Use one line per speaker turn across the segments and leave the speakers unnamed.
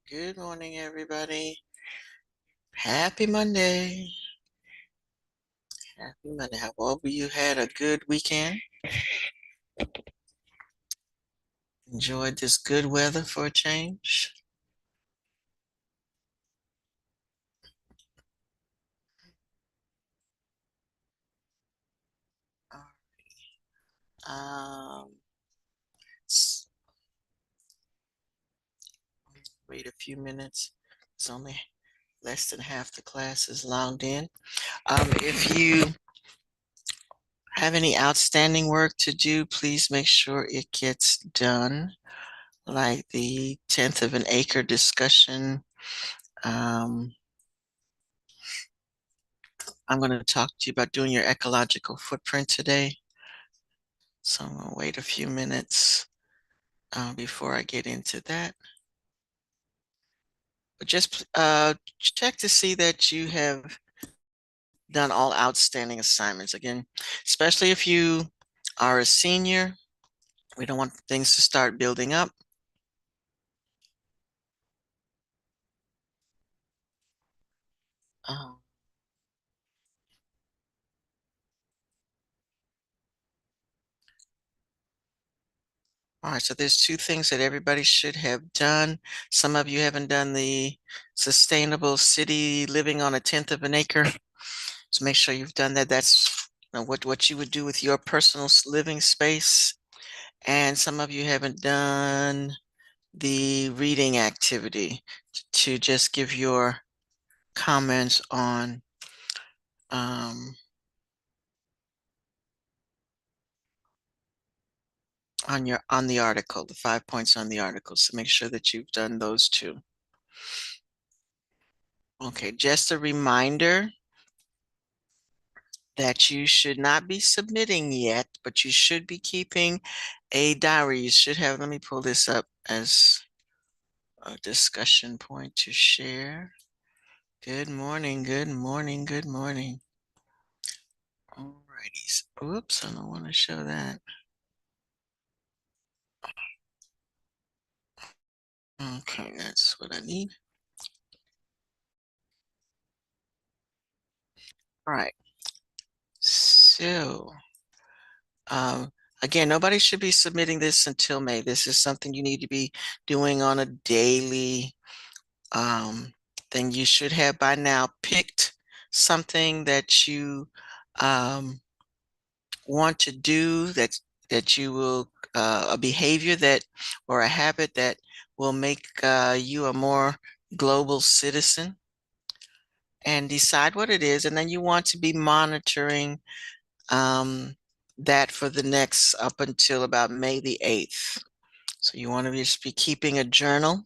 Good morning, everybody. Happy Monday. Happy Monday. Hope you had a good weekend. Enjoyed this good weather for a change. Um, s- Wait a few minutes. It's only less than half the class is logged in. If you have any outstanding work to do, please make sure it gets done, like the 10th of an acre discussion. Um, I'm going to talk to you about doing your ecological footprint today. So I'm going to wait a few minutes before I get into that. But just check to see that you have done all outstanding assignments. Again, especially if you are a senior, we don't want things to start building up. Um, all right, so there's two things that everybody should have done. Some of you haven't done the sustainable city living on a tenth of an acre. So make sure you've done that. That's what you would do with your personal living space. And some of you haven't done the reading activity to just give your comments um, on the article, the 5 points on the article. So make sure that you've done those two. Okay, just a reminder that you should not be submitting yet, but you should be keeping a diary. You should have, let me pull this up as a discussion point to share. Good morning, good morning, good morning. Alrighty. Oops, I don't want to show that. Okay, that's what I need. All right. So, um, again, nobody should be submitting this until May. This is something you need to be doing on a daily thing. You should have by now picked something that you um, want to do that you will a behavior that or a habit that will make you a more global citizen, and decide what it is, and then you want to be monitoring um, that for the next up until about May the 8th. So you want to just be keeping a journal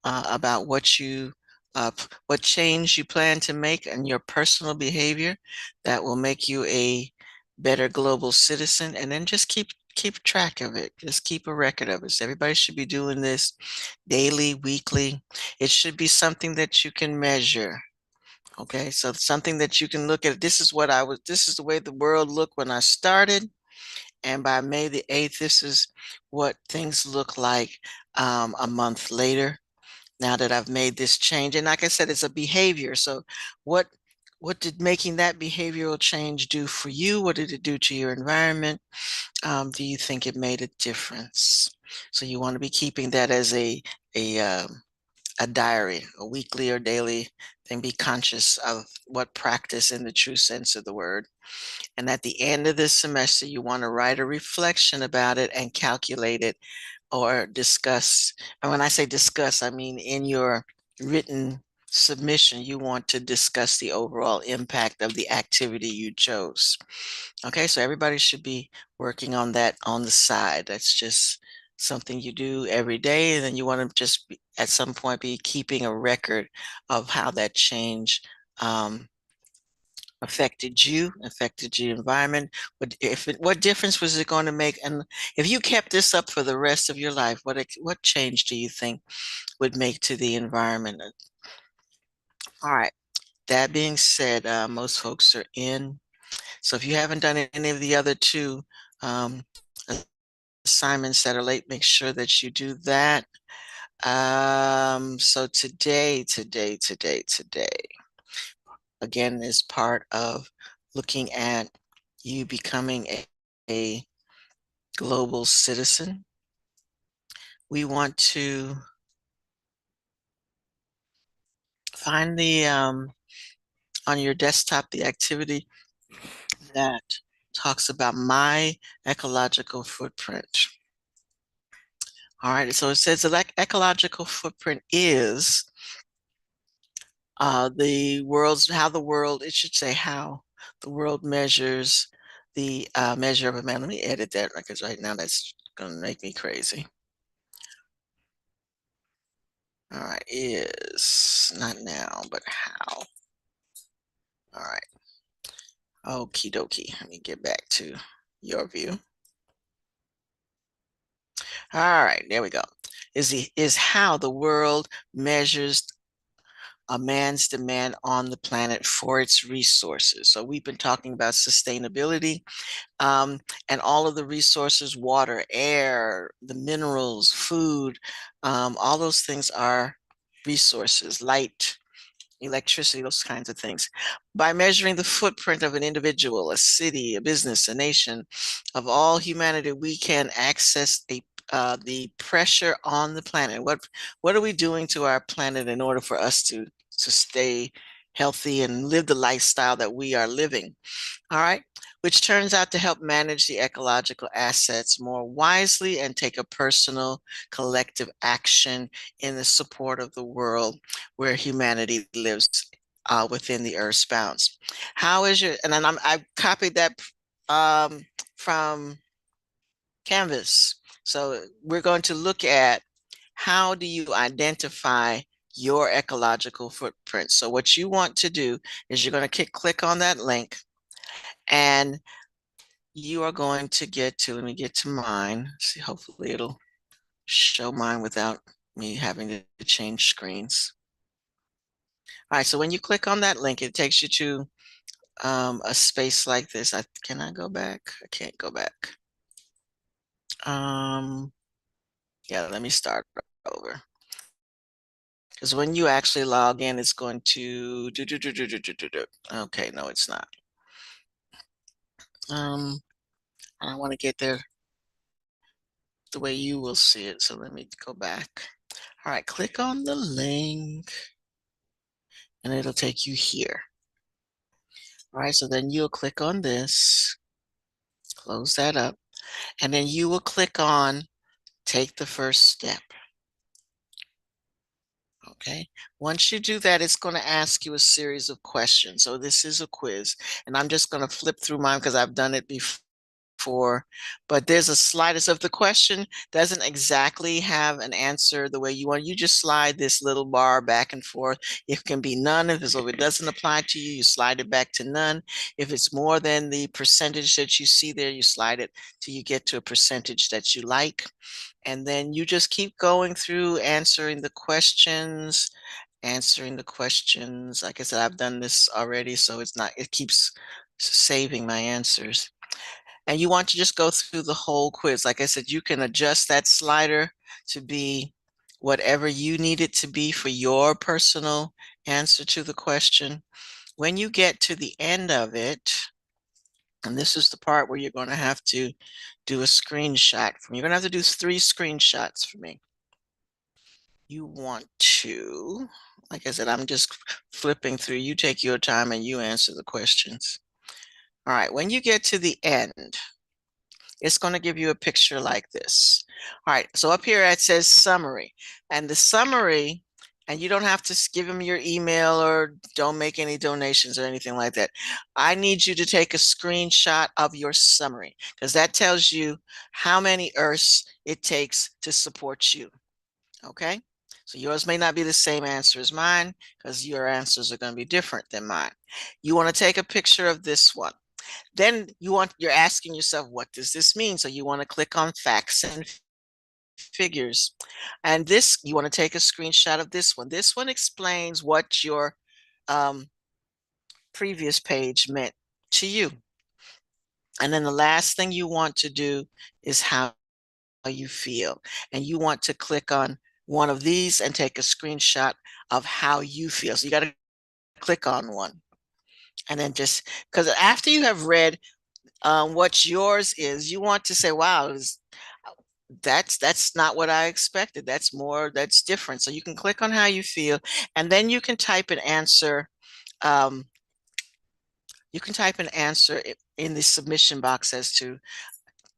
about what change you plan to make in your personal behavior that will make you a better global citizen, and then just keep track of it. Just keep a record of it. So everybody should be doing this daily, weekly. It should be something that you can measure. Okay, so something that you can look at. This is the way the world looked when I started. And by May the 8th, this is what things look like a month later, now that I've made this change. And like I said, it's a behavior. So what what did making that behavioral change do for you? What did it do to your environment? Do you think it made a difference? So you want to be keeping that as a a diary, a weekly or daily thing. Be conscious of what practice in the true sense of the word. And at the end of this semester, you want to write a reflection about it and calculate it or discuss. And when I say discuss, I mean in your written submission, you want to discuss the overall impact of the activity you chose. Okay, so everybody should be working on that on the side. That's just something you do every day. And then you want to just at some point be keeping a record of how that change um, affected you, affected your environment. What difference was it going to make? And if you kept this up for the rest of your life, what change do you think would make to the environment? All right. That being said, most folks are in. So if you haven't done any of the other two um, assignments that are late, make sure that you do that. So today, again, is part of looking at you becoming a global citizen. We want to find on your desktop the activity that talks about my ecological footprint. All right, so it says the ecological footprint is how the world, it should say how the world measures the measure of a man. Let me edit that because right now that's going to make me crazy. All right, is not now, but how. All right. Okie dokie. Let me get back to your view. All right, there we go. Is how the world measures a man's demand on the planet for its resources. So we've been talking about sustainability, and all of the resources, water, air, the minerals, food, all those things are resources, light, electricity, those kinds of things. By measuring the footprint of an individual, a city, a business, a nation, of all humanity, we can access the pressure on the planet. What are we doing to our planet in order for us to stay healthy and live the lifestyle that we are living? All right, which turns out to help manage the ecological assets more wisely and take a personal collective action in the support of the world where humanity lives within the Earth's bounds. How is your, and then I copied that from Canvas. So we're going to look at how do you identify your ecological footprint. So what you want to do is you're going to click on that link, and you are going to get to, let me get to mine. See, hopefully it'll show mine without me having to change screens. All right, so when you click on that link, it takes you to a space like this. Can I go back? I can't go back. Um, yeah, let me start over. Because when you actually log in, it's going to do. Okay, no, it's not. I want to get there the way you will see it. So let me go back. All right, click on the link and it'll take you here. All right, so then you'll click on this, close that up, and then you will click on take the first step. Okay, once you do that, it's going to ask you a series of questions. So this is a quiz, and I'm just going to flip through mine because I've done it before, but there's a slider. So if the question doesn't exactly have an answer the way you want, you just slide this little bar back and forth. It can be none. If it doesn't apply to you, you slide it back to none. If it's more than the percentage that you see there, you slide it till you get to a percentage that you like. And then you just keep going through answering the questions. Like I said, I've done this already, so it keeps saving my answers. And you want to just go through the whole quiz. Like I said, you can adjust that slider to be whatever you need it to be for your personal answer to the question. When you get to the end of it, and this is the part where you're going to have to do a screenshot from. You're going to have to do 3 screenshots for me. You want to, like I said, I'm just flipping through. You take your time and you answer the questions. All right, when you get to the end, it's going to give you a picture like this. All right, so up here it says summary, and the summary, and you don't have to give them your email or don't make any donations or anything like that. I need you to take a screenshot of your summary because that tells you how many Earths it takes to support you. Okay, So yours may not be the same answer as mine because your answers are going to be different than mine. You want to take a picture of this one. Then you're asking yourself, what does this mean? So you want to click on facts and figures. And this, you want to take a screenshot of this one. This one explains what your um, previous page meant to you. And then the last thing you want to do is how you feel. And you want to click on one of these and take a screenshot of how you feel. So you got to click on one. And then just because after you have read what yours is, you want to say, wow, that's not what I expected. That's different. So you can click on how you feel, and then you can type an answer. Um, you can type an answer in the submission box as to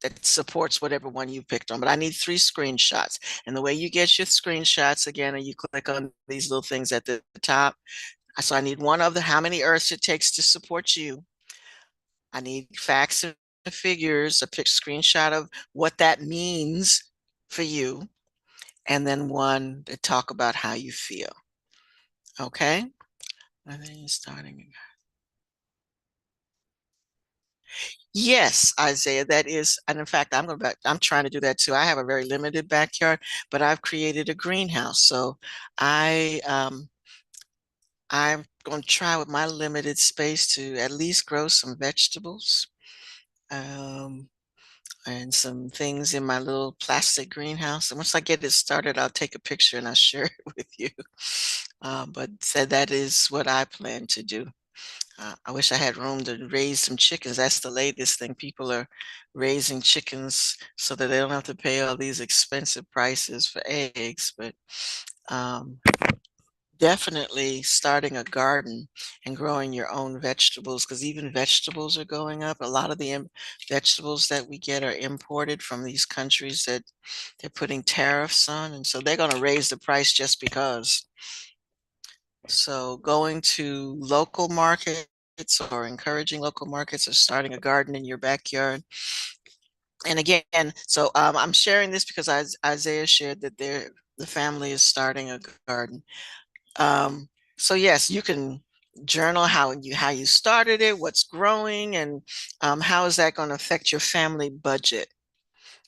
that supports whatever one you picked on. But I need 3 screenshots. And the way you get your screenshots again, and you click on these little things at the top. So I need one of the how many Earths it takes to support you. I need facts and figures, a screenshot of what that means for you, and then one to talk about how you feel. Okay? And then you're starting. Yes, Isaiah, that is, and in fact, I'm trying to do that too. I have a very limited backyard, but I've created a greenhouse. So I I'm going to try with my limited space to at least grow some vegetables. Um, and some things in my little plastic greenhouse. And once I get it started, I'll take a picture and I'll share it with you. But said that is what I plan to do. I wish I had room to raise some chickens. That's the latest thing. People are raising chickens so that they don't have to pay all these expensive prices for eggs. But um, definitely starting a garden and growing your own vegetables, because even vegetables are going up. A lot of the vegetables that we get are imported from these countries that they're putting tariffs on, and so they're going to raise the price just because. So going to local markets or encouraging local markets or starting a garden in your backyard. And again, so I'm sharing this because Isaiah shared that the family is starting a garden. So yes, you can journal how you started it, what's growing, and how is that going to affect your family budget?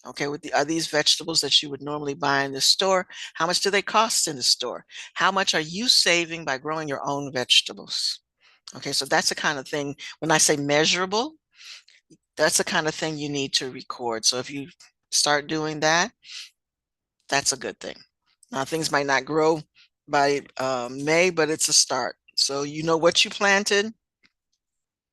Okay, are these vegetables that you would normally buy in the store? How much do they cost in the store? How much are you saving by growing your own vegetables? Okay, so that's the kind of thing, when I say measurable, that's the kind of thing you need to record. So if you start doing that, that's a good thing. Now, things might not grow by May, but it's a start. So you know what you planted,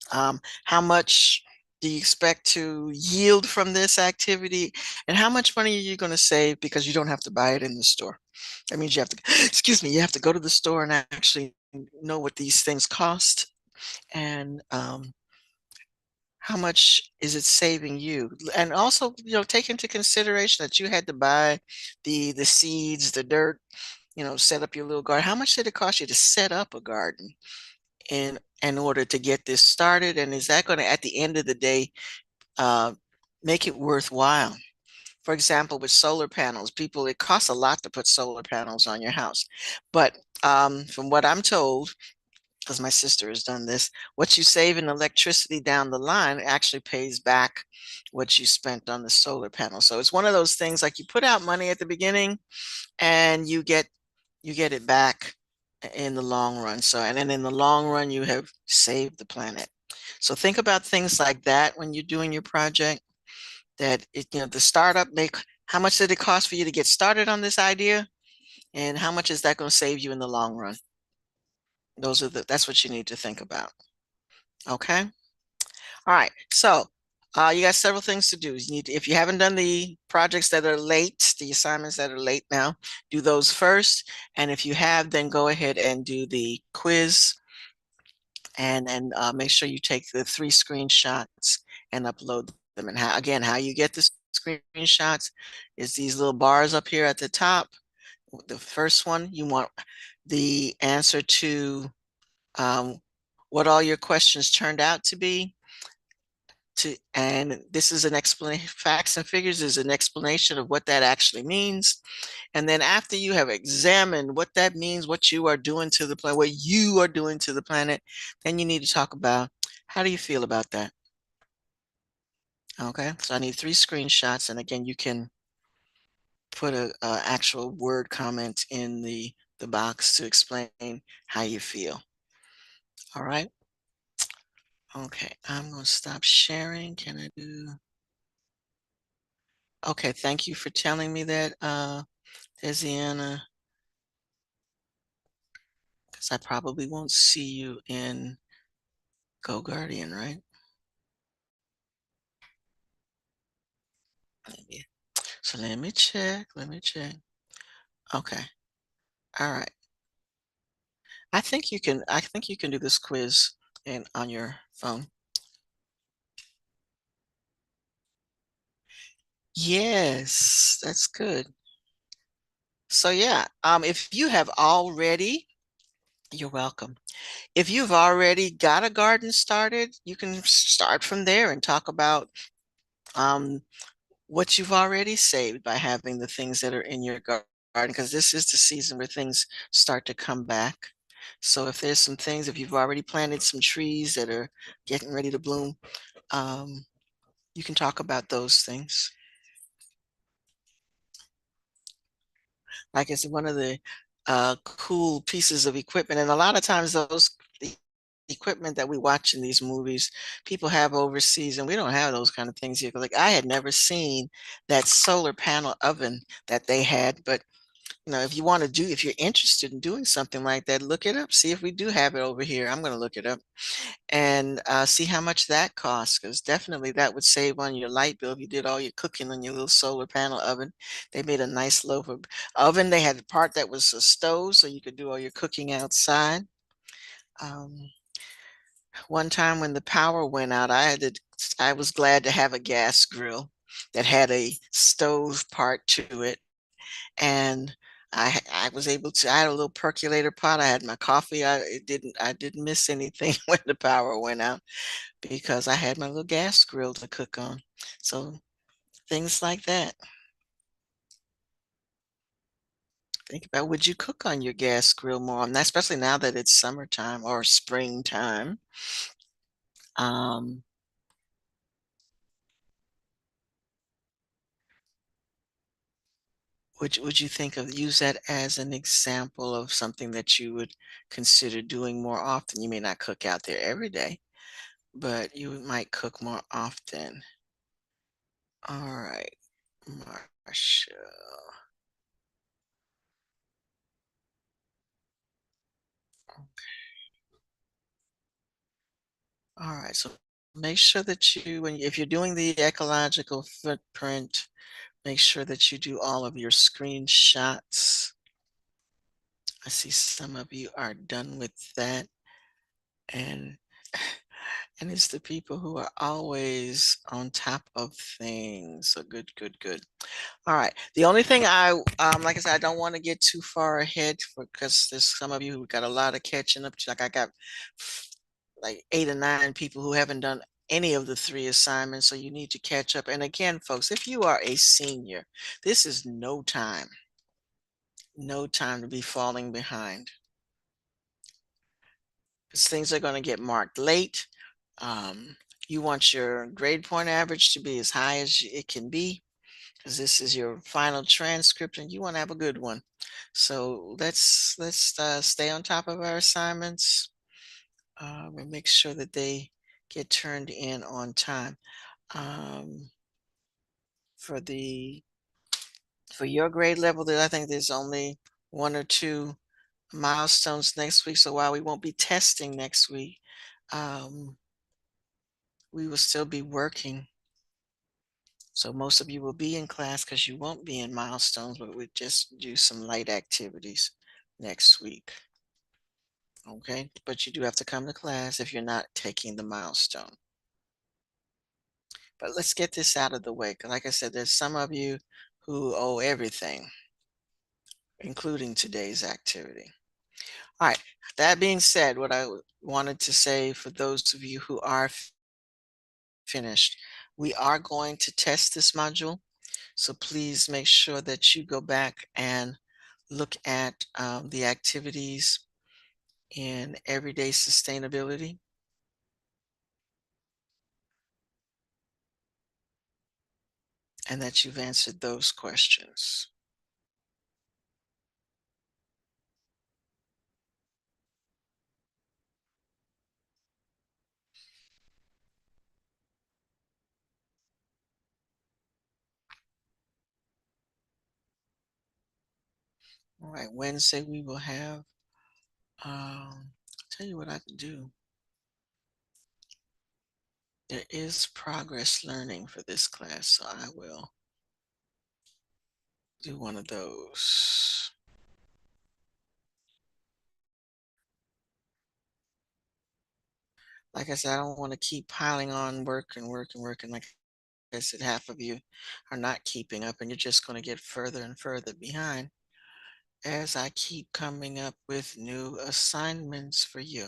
how much do you expect to yield from this activity, and how much money are you going to save because you don't have to buy it in the store. That means you have to, excuse me, you have to go to the store and actually know what these things cost, and how much is it saving you? And also, take into consideration that you had to buy the seeds, the dirt, set up your little garden. How much did it cost you to set up a garden in order to get this started? And is that going to, at the end of the day, uh, make it worthwhile? For example, with solar panels, it costs a lot to put solar panels on your house. But from what I'm told, because my sister has done this, what you save in electricity down the line actually pays back what you spent on the solar panel. So it's one of those things, like you put out money at the beginning and you get it back in the long run. So, and then in the long run, you have saved the planet. So think about things like that when you're doing your project, that the startup how much did it cost for you to get started on this idea? And how much is that going to save you in the long run? That's what you need to think about. Okay. All right. So you got several things to do. If you haven't done the projects that are late, the assignments that are late now, do those first. And if you have, then go ahead and do the quiz, and then make sure you take the 3 screenshots and upload them. And how you get the screenshots is these little bars up here at the top. The first one, you want the answer to what all your questions turned out to be. and this is an explanation, facts and figures is an explanation of what that actually means. And then after you have examined what that means, what you are doing to the planet, what you are doing to the planet, then you need to talk about how do you feel about that? Okay, so I need 3 screenshots, and again, you can put a actual word comment in the box to explain how you feel. All right. Okay, I'm going to stop sharing. Can I do? Okay, thank you for telling me that, Desiana, because I probably won't see you in Go Guardian, right? Maybe. So let me check. Let me check. Okay. All right. I think you can do this quiz on your phone. Yes, that's good. So yeah, if you have already, you're welcome. If you've already got a garden started, you can start from there and talk about um, what you've already saved by having the things that are in your garden, because this is the season where things start to come back. So if there's some things, if you've already planted some trees that are getting ready to bloom, um, you can talk about those things. Like it's one of the cool pieces of equipment. And a lot of times the equipment that we watch in these movies, people have overseas, and we don't have those kind of things here. Like I had never seen that solar panel oven that they had, but if you want to do, if you're interested in doing something like that, look it up. See if we do have it over here. I'm going to look it up and see how much that costs, because definitely that would save on your light bill if you did all your cooking on your little solar panel oven. They made a nice loaf of oven. They had a part that was a stove, so you could do all your cooking outside. Um, One time when the power went out, I was glad to have a gas grill that had a stove part to it, and I was able to. I had a little percolator pot. I had my coffee. I didn't miss anything when the power went out because I had my little gas grill to cook on. So things like that. Think about, would you cook on your gas grill more, and especially now that it's summertime or springtime. Um, would you think of use that as an example of something that you would consider doing more often? You may not cook out there every day, but you might cook more often. All right, Marsha. All right, so make sure that if you're doing the ecological footprint, make sure that you do all of your screenshots. I see some of you are done with that. And and it's the people who are always on top of things. So good, good, good. All right. The only thing like I said, I don't want to get too far ahead because there's some of you who got a lot of catching up to. Like I got like 8 or 9 people who haven't done any of the 3 assignments. So you need to catch up. And again, folks, if you are a senior, this is no time to be falling behind because things are going to get marked late. Um, you want your grade point average to be as high as it can be because this is your final transcript and you want to have a good one. So let's stay on top of our assignments and make sure that they get turned in on time. Um, for the for your grade level, there I think there's only 1 or 2 milestones next week. So while we won't be testing next week, um, we will still be working. So most of you will be in class because you won't be in milestones, but we just do some light activities next week. Okay, but you do have to come to class if you're not taking the milestone. But let's get this out of the way. 'Cause like I said, there's some of you who owe everything, including today's activity. All right. That being said, what I wanted to say for those of you who are finished. We are going to test this module, so please make sure that you go back and look at the activities in everyday sustainability and that you've answered those questions. All right, Wednesday we will have, tell you what I can do. There is progress learning for this class, so I will do one of those. Like I said, I don't want to keep piling on work and work and work. And like I said, half of you are not keeping up, and you're just going to get further and further behind as I keep coming up with new assignments for you.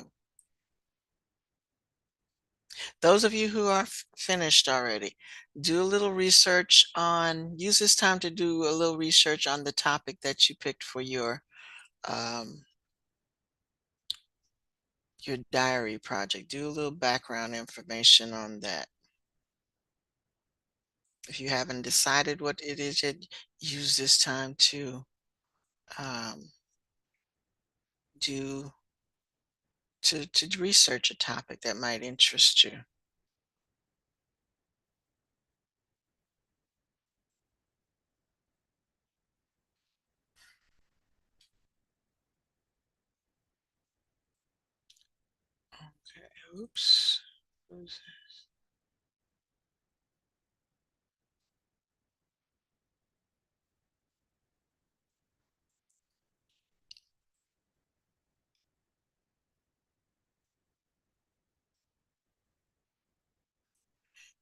Those of you who are finished already, do a little research on, use this time to do a little research on the topic that you picked for um, your diary project. Do a little background information on that. If you haven't decided what it is yet, use this time to um, do to research a topic that might interest you. Okay, oops.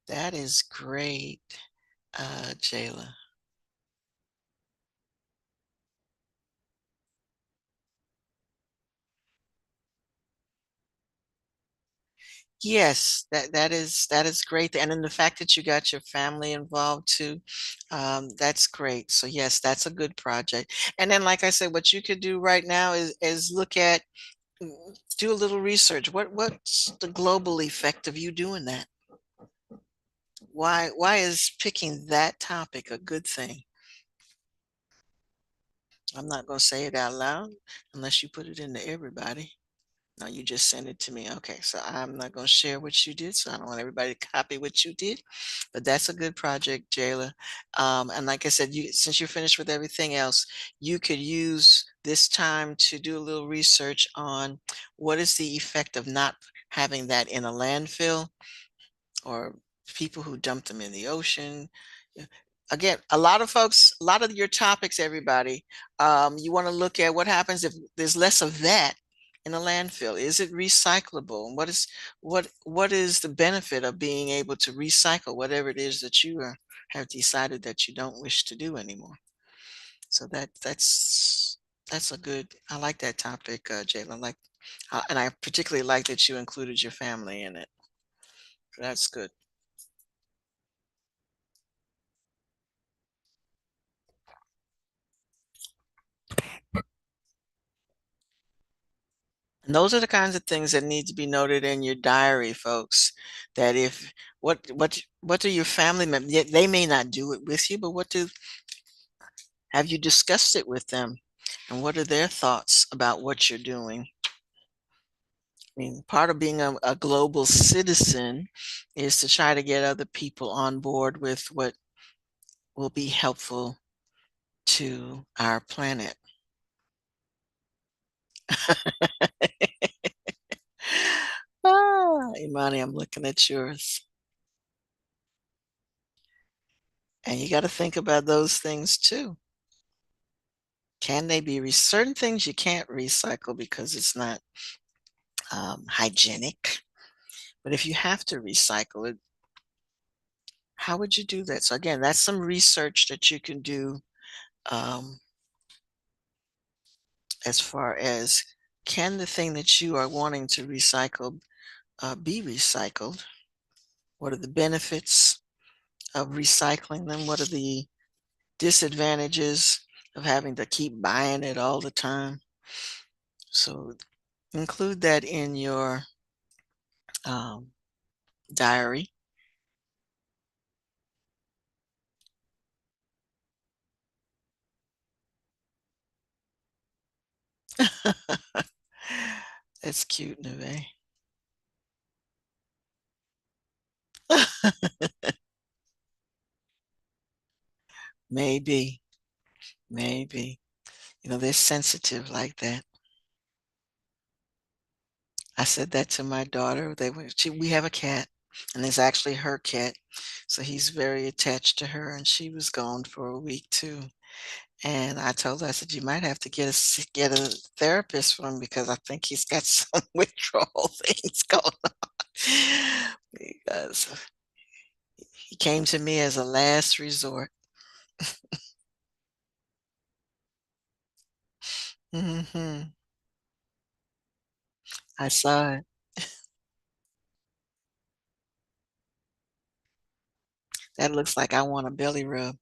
That is great, Jayla. Yes, that is great, and then the fact that you got your family involved too, that's great. So yes, that's a good project. And then, like I said, what you could do right now is look at, mm, do a little research. What's the global effect of you doing that? Why is picking that topic a good thing? I'm not going to say it out loud unless you put it into everybody. No, you just send it to me. Okay, so I'm not going to share what you did, so I don't want everybody to copy what you did. But that's a good project, Jayla. And like I said, since you're finished with everything else, you could use this time to do a little research on what is the effect of not having that in a landfill, or people who dump them in the ocean. Yeah. Again, a lot of folks, a lot of your topics, everybody, you want to look at what happens if there's less of that in a landfill. Is it recyclable? And what is the benefit of being able to recycle whatever it is that have decided that you don't wish to do anymore? So that's a good. I like that topic, Jalen. And I particularly like that you included your family in it. That's good. And those are the kinds of things that need to be noted in your diary, folks. That if what do your family members, they may not do it with you, but have you discussed it with them? And what are their thoughts about what you're doing? I mean, part of being a global citizen is to try to get other people on board with what will be helpful to our planet. Imani, I'm looking at yours. And you got to think about those things too. Can they be certain things you can't recycle because it's not hygienic? But if you have to recycle it, how would you do that? So again, that's some research that you can do, um, as far as, can the thing that you are wanting to recycle be recycled? What are the benefits of recycling them? What are the disadvantages of having to keep buying it all the time? So include that in your um, diary. That's cute, Neve. Maybe, maybe. They're sensitive like that. I said that to my daughter. We have a cat, and it's actually her cat. So he's very attached to her, and she was gone for a week too. And I told her, I said, you might have to get a therapist for him because I think he's got some withdrawal things going on. Because he came to me as a last resort. Hmm. I saw it. That looks like I want a belly rub.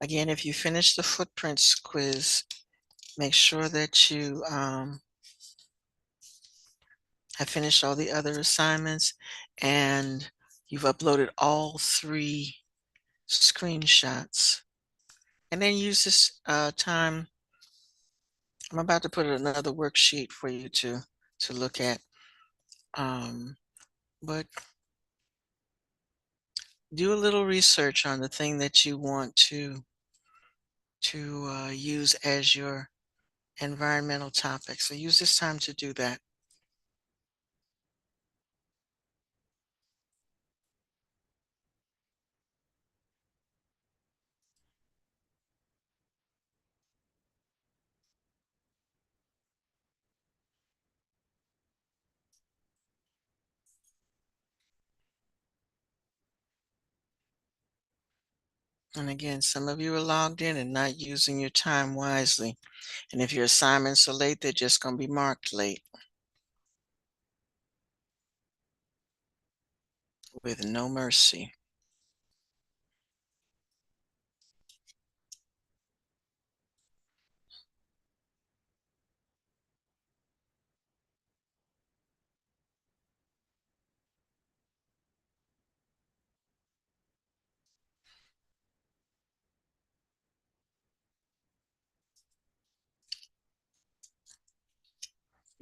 Again, if you finish the footprints quiz, make sure that you have finished all the other assignments and you've uploaded all three screenshots. And then use this time. I'm about to put another worksheet for you to look at. Um, but do a little research on the thing that you want to use as your environmental topic. So use this time to do that. And again, some of you are logged in and not using your time wisely. And if your assignments are late, they're just going to be marked late with no mercy.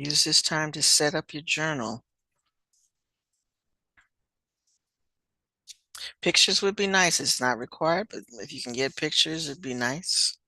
Use this time to set up your journal. Pictures would be nice. It's not required, but if you can get pictures, it'd be nice.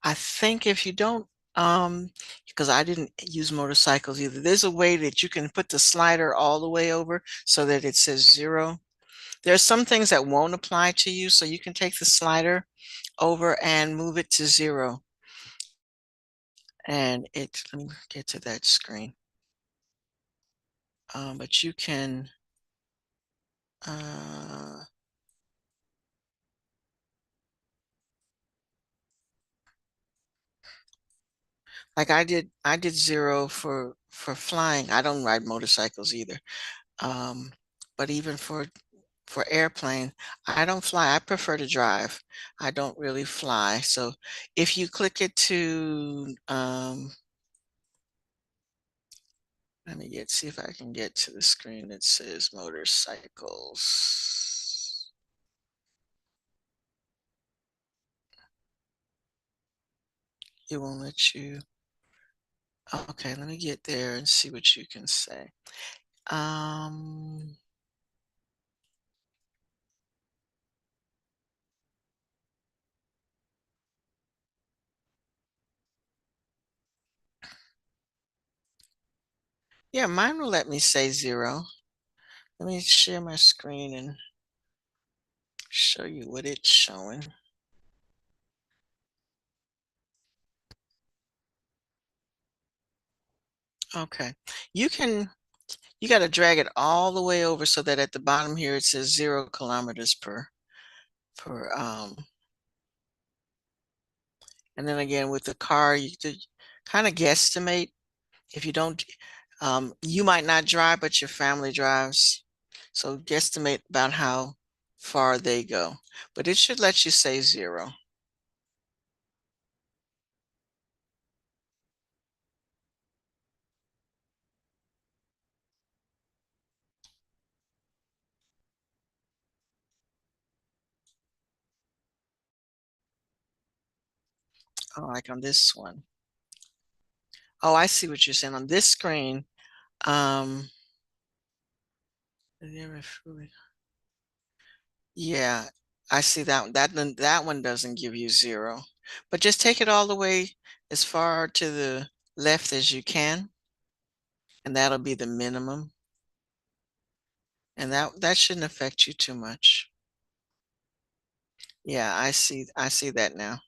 I think if you don't, because I didn't use motorcycles either, there's a way that you can put the slider all the way over so that it says 0. There are some things that won't apply to you, so you can take the slider over and move it to 0. And let me get to that screen. But you can, uh, like I did 0 for flying. I don't ride motorcycles either. Um, but even for airplane, I don't fly. I prefer to drive. I don't really fly. So if you click it to, let me see if I can get to the screen that says motorcycles. It won't let you. Okay, let me get there and see what you can say. Um, yeah, mine will let me say 0. Let me share my screen and show you what it's showing. Okay. You can, you got to drag it all the way over so that at the bottom here it says 0 kilometers per. And then again with the car, you could kind of guesstimate if you don't, you might not drive, but your family drives. So guesstimate about how far they go, but it should let you say 0. Oh, like on this one. Oh, I see what you're saying on this screen. Um, yeah, I see that one. That one doesn't give you 0, but just take it all the way as far to the left as you can, and that'll be the minimum. And that shouldn't affect you too much. Yeah, I see that now.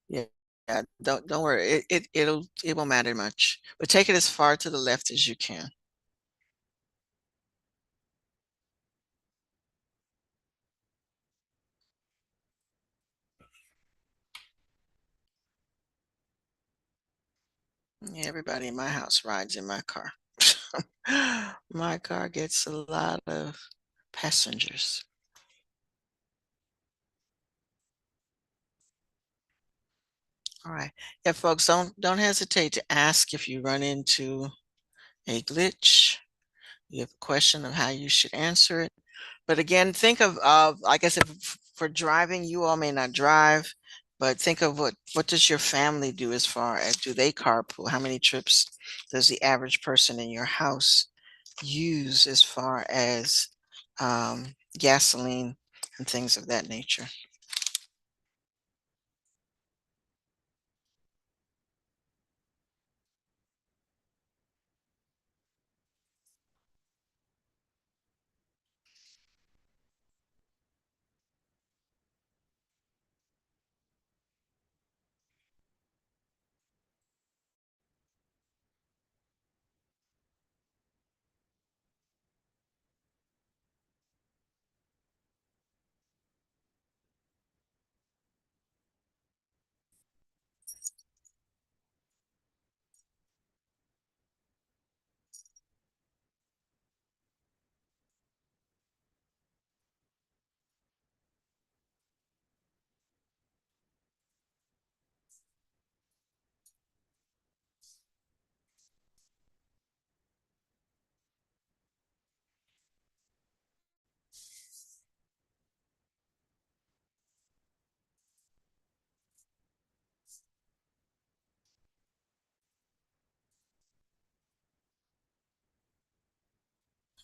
Yeah, yeah, don't worry. It won't matter much. But take it as far to the left as you can. Yeah, everybody in my house rides in my car. My car gets a lot of passengers. All right. Yeah, folks, don't hesitate to ask if you run into a glitch. You have a question of how you should answer it. But again, think of like I said, for driving, you all may not drive, but think of what does your family do as far as do they carpool? How many trips does the average person in your house use as far as gasoline and things of that nature?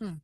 Hmm.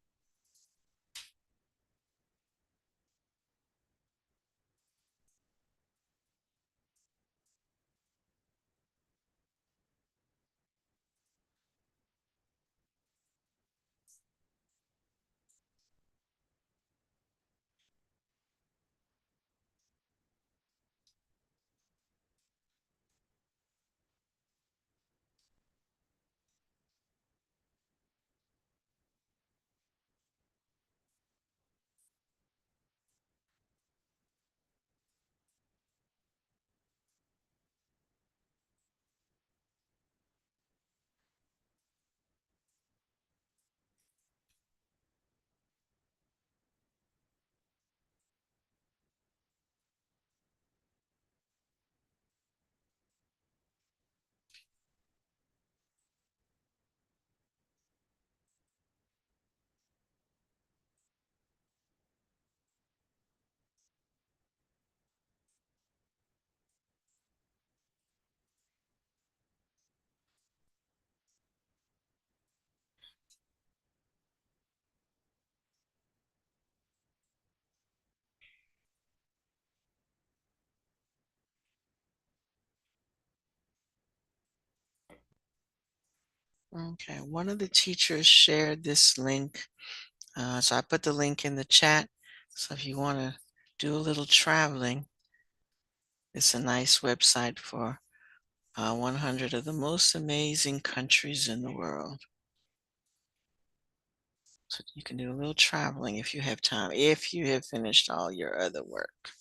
Okay, one of the teachers shared this link. So I put the link in the chat. So if you want to do a little traveling, it's a nice website for 100 of the most amazing countries in the world. So you can do a little traveling if you have time, if you have finished all your other work.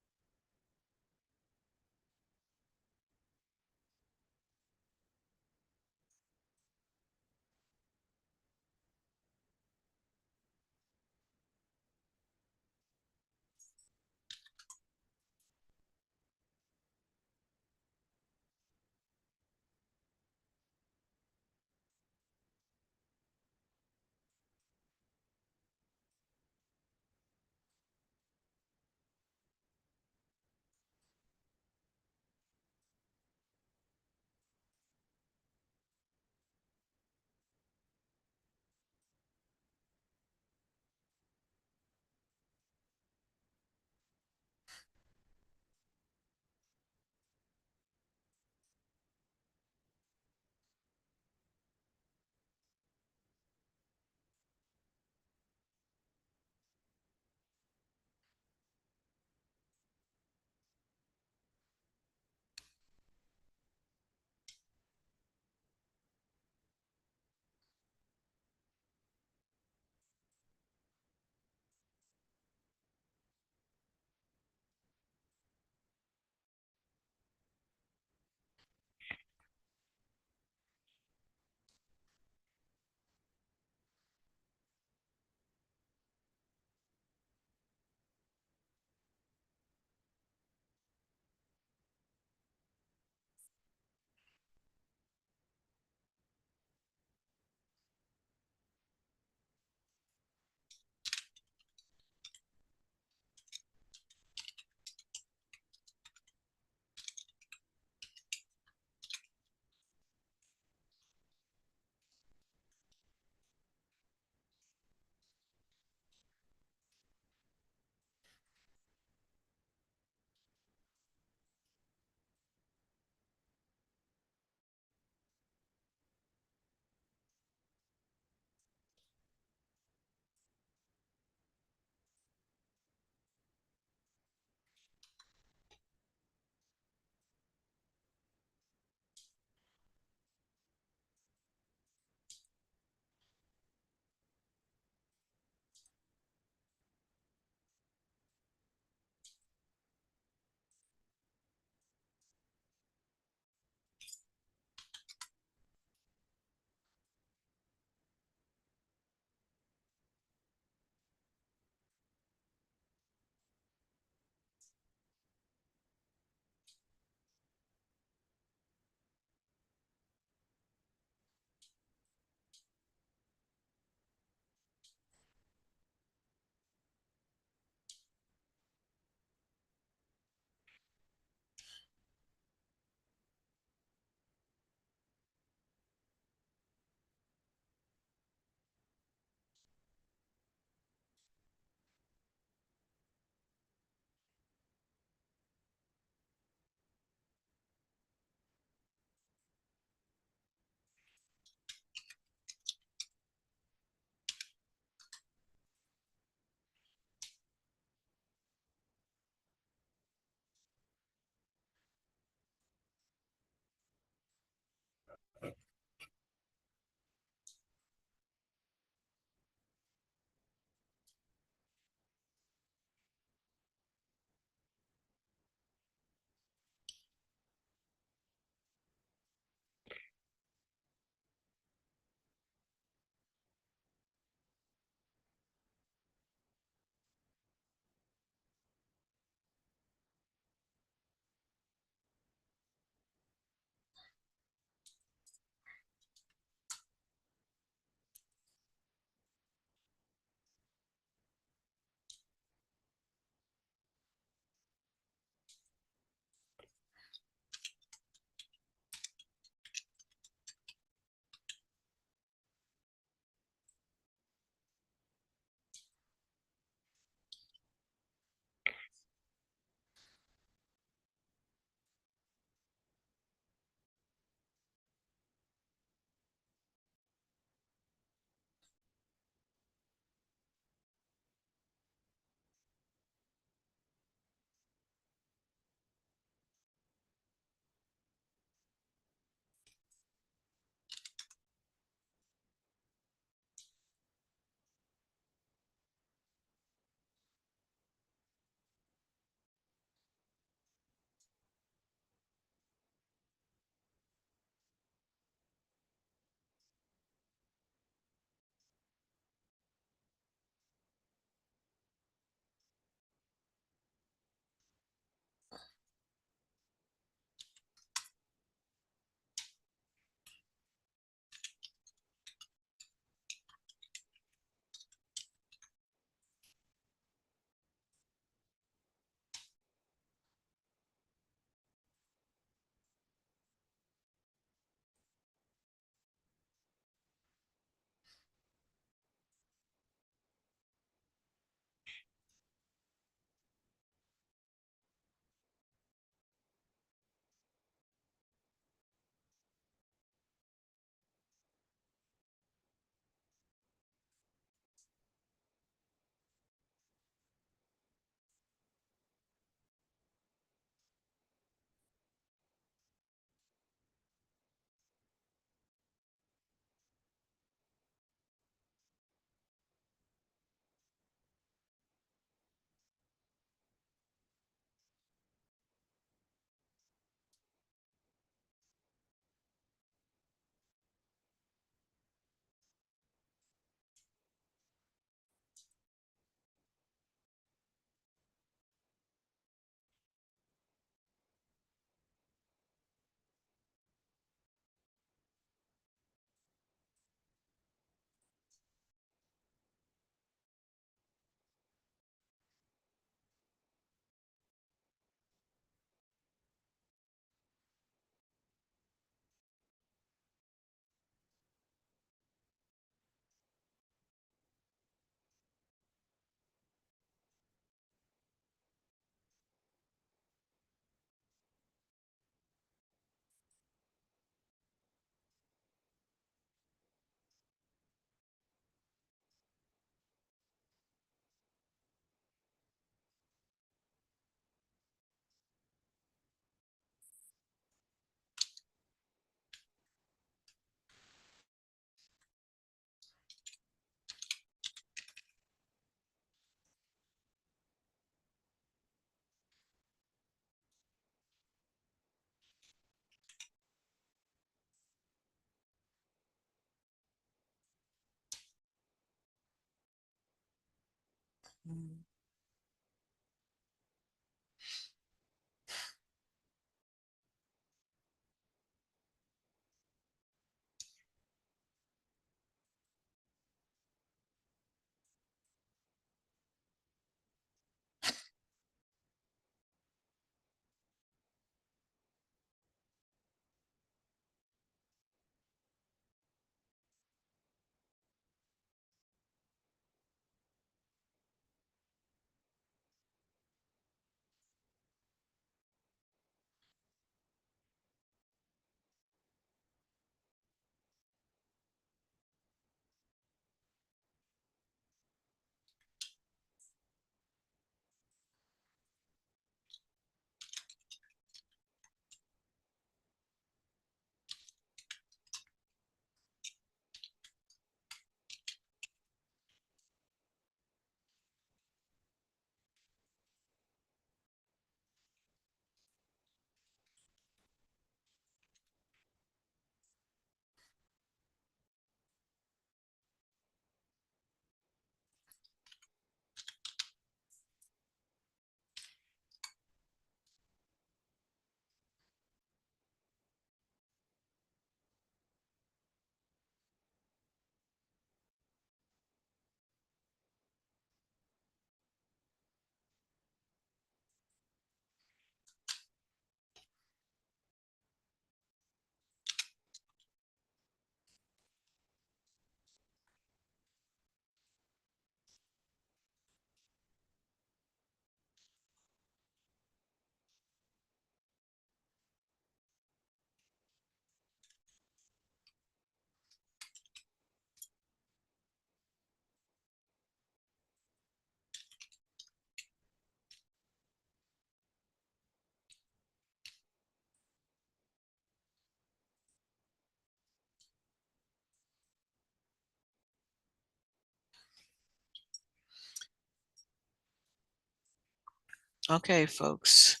Okay, folks.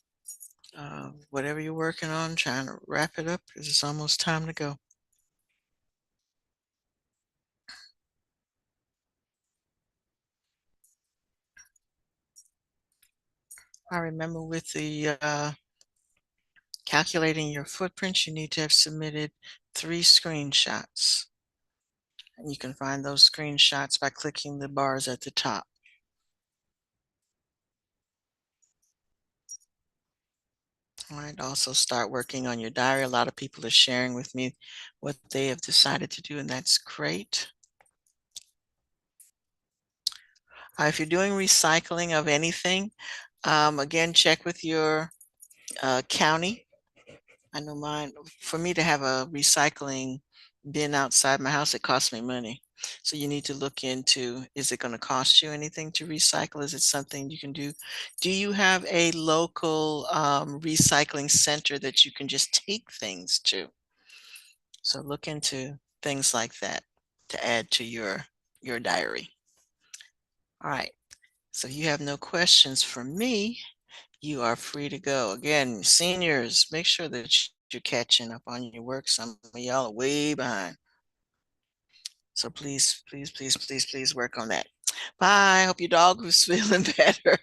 Whatever you're working on, trying to wrap it up because it's almost time to go. I remember with the calculating your footprints, you need to have submitted 3 screenshots. And you can find those screenshots by clicking the bars at the top. All right, also start working on your diary. A lot of people are sharing with me what they have decided to do, and that's great. If you're doing recycling of anything, again, check with your county. I know mine, for me to have a recycling bin outside my house, it costs me money. So you need to look into, is it going to cost you anything to recycle? Is it something you can do? Do you have a local recycling center that you can just take things to? So look into things like that to add to your diary. All right. So if you have no questions for me, you are free to go. Again, seniors, make sure that you're catching up on your work. Some of y'all are way behind. So please, please, please, please, please work on that. Bye. Hope your dog was feeling better.